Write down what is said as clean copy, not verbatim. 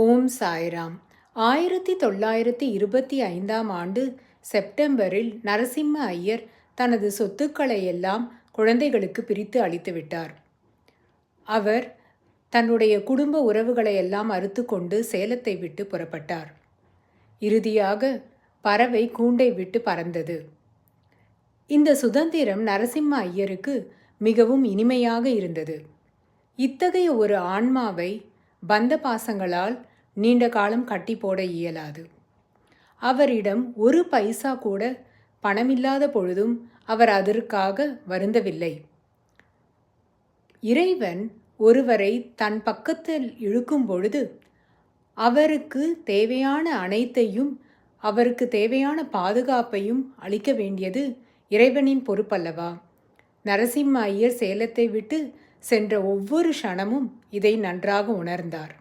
ஓம் சாய்ராம். 1925ஆம் ஆண்டு செப்டம்பரில் நரசிம்ம ஐயர் தனது சொத்துக்களை எல்லாம் குழந்தைகளுக்கு பிரித்து அளித்துவிட்டார். அவர் தன்னுடைய குடும்ப உறவுகளை எல்லாம் அறுத்து கொண்டு சேலத்தை விட்டு புறப்பட்டார். இறுதியாக பறவை கூண்டை விட்டு பறந்தது. இந்த சுதந்திரம் நரசிம்ம ஐயருக்கு மிகவும் இனிமையாக இருந்தது. இத்தகைய ஒரு ஆன்மாவை பந்த பாசங்களால் நீண்ட காலம் கட்டி போட இயலாது. அவரிடம் ஒரு பைசா கூட பணமில்லாத பொழுதும் அவர் அதற்காக வருந்தவில்லை. இறைவன் ஒருவரை தன் பக்கத்தில் இழுக்கும் பொழுது அவருக்கு தேவையான அனைத்தையும், அவருக்கு தேவையான பாதுகாப்பையும் அளிக்க வேண்டியது இறைவனின் பொறுப்பல்லவா? நரசிம்ம ஐயர் சேலத்தை விட்டு சென்ற ஒவ்வொரு க்ஷணமும் இதை நன்றாக உணர்ந்தார்.